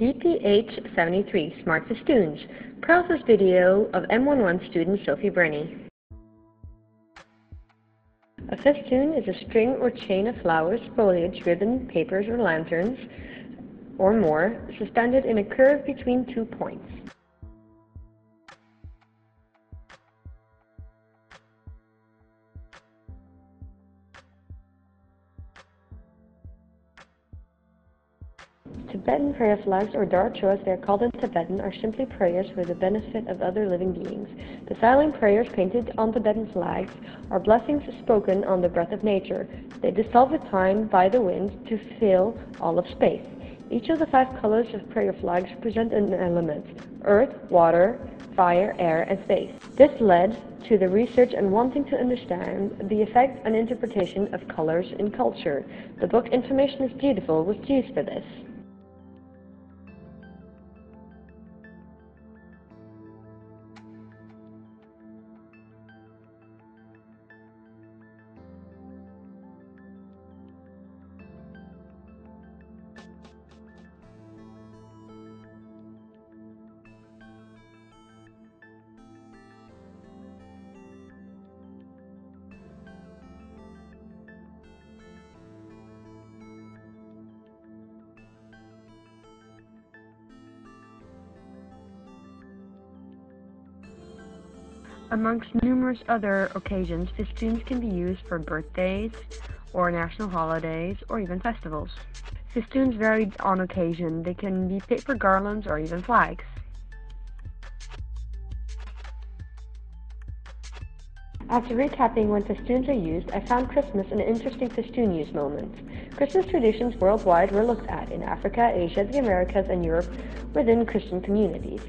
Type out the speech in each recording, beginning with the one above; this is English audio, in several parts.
DPH73 Smart Festoons. Process video of M11 student Sophie Brenny. A festoon is a string or chain of flowers, foliage, ribbon, papers, or lanterns, or more, suspended in a curve between 2 points. Tibetan prayer flags, or darcho as they are called in Tibetan, are simply prayers for the benefit of other living beings. The silent prayers painted on Tibetan flags are blessings spoken on the breath of nature. They dissolve with time by the wind to fill all of space. Each of the 5 colors of prayer flags represent an element: earth, water, fire, air, and space. This led to the research and wanting to understand the effect and interpretation of colors in culture. The book Information is Beautiful was used for this. Amongst numerous other occasions, festoons can be used for birthdays, or national holidays, or even festivals. Festoons vary on occasion. They can be paper garlands or even flags. After recapping when festoons are used, I found Christmas an interesting festoon use moment. Christmas traditions worldwide were looked at in Africa, Asia, the Americas, and Europe within Christian communities.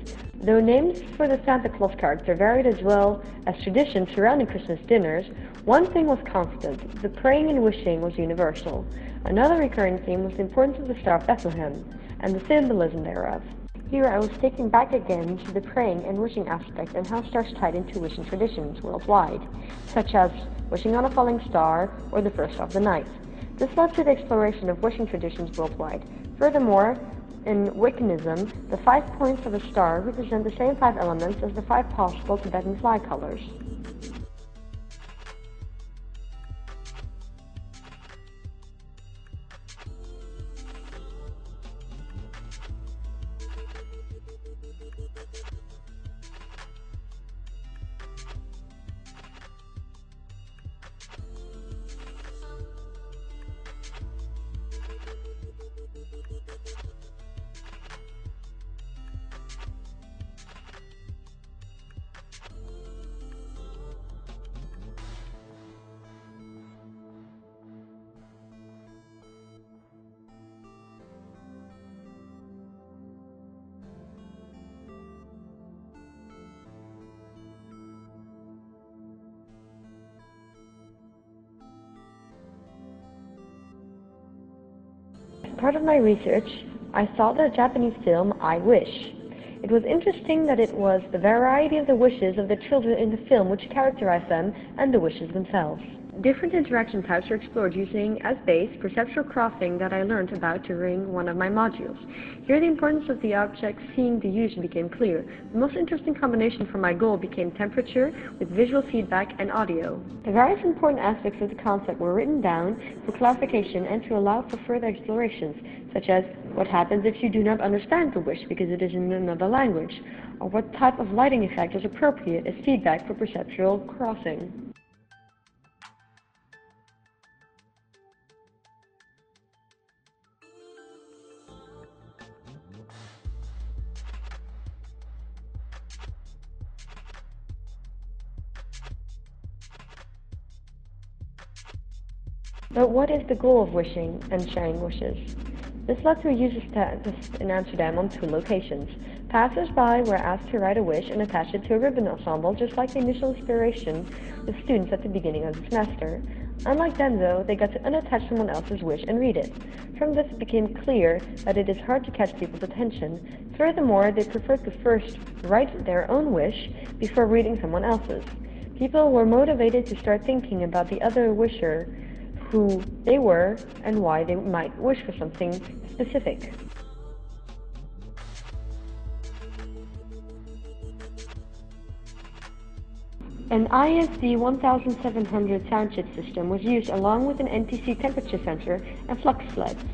Though names for the Santa Claus character varied as well as traditions surrounding Christmas dinners, one thing was constant: the praying and wishing was universal. Another recurring theme was the importance of the Star of Bethlehem and the symbolism thereof. Here I was taken back again to the praying and wishing aspect and how stars tied into wishing traditions worldwide, such as wishing on a falling star or the first of the night. This led to the exploration of wishing traditions worldwide. Furthermore, in Wiccanism, the 5 points of a star represent the same 5 elements as the 5 possible Tibetan flag colors. As part of my research, I saw the Japanese film I Wish. It was interesting that it was the variety of the wishes of the children in the film which characterized them and the wishes themselves. Different interaction types are explored using as base perceptual crossing that I learned about during one of my modules. Here the importance of the object seeing the use became clear. The most interesting combination for my goal became temperature with visual feedback and audio. The various important aspects of the concept were written down for clarification and to allow for further explorations, such as what happens if you do not understand the wish because it is in another language, or what type of lighting effect is appropriate as feedback for perceptual crossing. But what is the goal of wishing and sharing wishes? This led to a user test in Amsterdam on 2 locations. Passers-by were asked to write a wish and attach it to a ribbon ensemble, just like the initial inspiration with students at the beginning of the semester. Unlike them, though, they got to unattach someone else's wish and read it. From this it became clear that it is hard to catch people's attention. Furthermore, they preferred to first write their own wish before reading someone else's. People were motivated to start thinking about the other wisher, who they were, and why they might wish for something specific. An ISD 1700 sound chip system was used along with an NTC temperature sensor and flux sleds.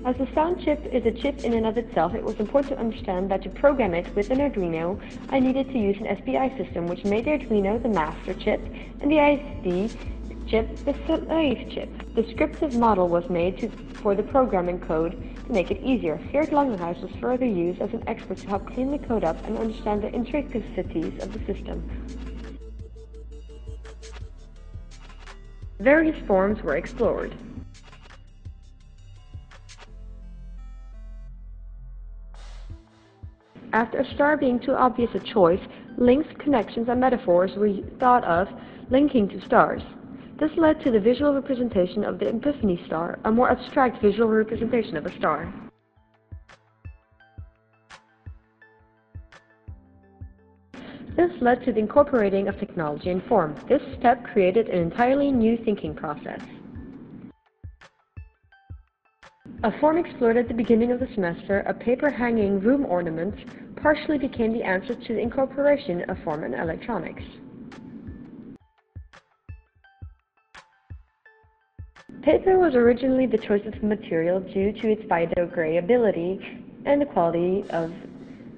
As the sound chip is a chip in and of itself, it was important to understand that to program it with an Arduino, I needed to use an SPI system which made the Arduino the master chip and the ISD chip the slave chip. The scriptive model was made for the programming code to make it easier. Geert Langerhuis was further used as an expert to help cleanly code up and understand the intricacies of the system. Various forms were explored. After a star being too obvious a choice, links, connections, and metaphors were thought of linking to stars. This led to the visual representation of the Epiphany star, a more abstract visual representation of a star. This led to the incorporating of technology and form. This step created an entirely new thinking process. A form explored at the beginning of the semester, a paper hanging room ornament, partially became the answer to the incorporation of form and electronics. Paper was originally the choice of material due to its biodegradability and the quality of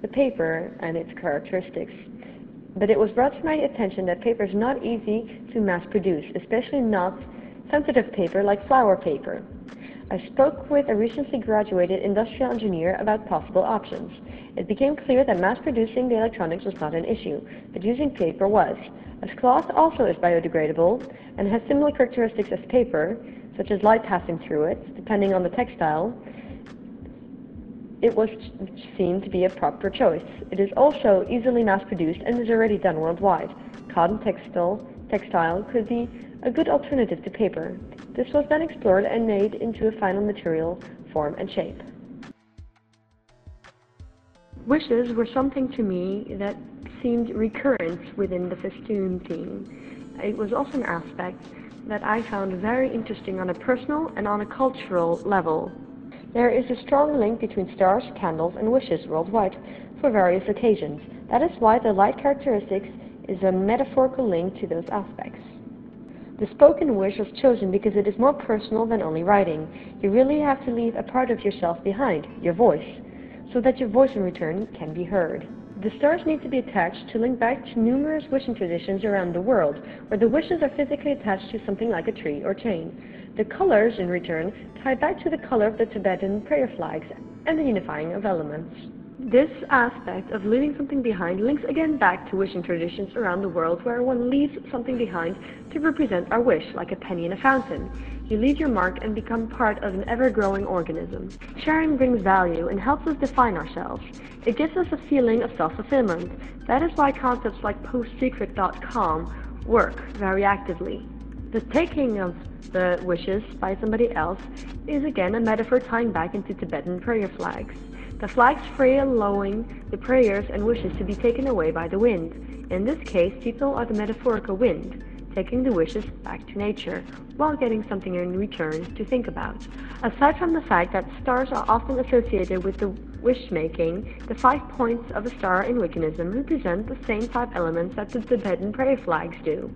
the paper and its characteristics. But it was brought to my attention that paper is not easy to mass produce, especially not sensitive paper like flower paper. I spoke with a recently graduated industrial engineer about possible options. It became clear that mass producing the electronics was not an issue, but using paper was. As cloth also is biodegradable and has similar characteristics as paper, such as light passing through it, depending on the textile, it was seen to be a proper choice. It is also easily mass-produced and is already done worldwide. Cotton textile could be a good alternative to paper. This was then explored and made into a final material, form, and shape. Wishes were something to me that seemed recurrent within the Festoon theme. It was also an aspect that I found very interesting on a personal and on a cultural level. There is a strong link between stars, candles, and wishes worldwide for various occasions. That is why the light characteristics is a metaphorical link to those aspects. The spoken wish was chosen because it is more personal than only writing. You really have to leave a part of yourself behind, your voice, so that your voice in return can be heard. The stars need to be attached to link back to numerous wishing traditions around the world, where the wishes are physically attached to something like a tree or chain. The colors, in return, tie back to the color of the Tibetan prayer flags and the unifying of elements. This aspect of leaving something behind links again back to wishing traditions around the world, where one leaves something behind to represent our wish, like a penny in a fountain. You leave your mark and become part of an ever-growing organism. Sharing brings value and helps us define ourselves. It gives us a feeling of self-fulfillment. That is why concepts like postsecret.com work very actively. The taking of the wishes by somebody else is again a metaphor tying back into Tibetan prayer flags. The flags free allowing the prayers and wishes to be taken away by the wind. In this case, people are the metaphorical wind, taking the wishes back to nature, while getting something in return to think about. Aside from the fact that stars are often associated with the wish-making, the 5 points of a star in Wiccanism represent the same 5 elements that the Tibetan prayer flags do.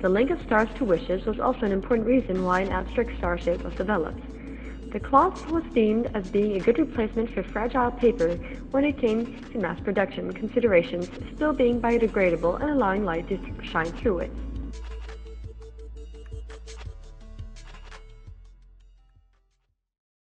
The link of stars to wishes was also an important reason why an abstract star shape was developed. The cloth was deemed as being a good replacement for fragile paper when it came to mass production considerations, still being biodegradable and allowing light to shine through it.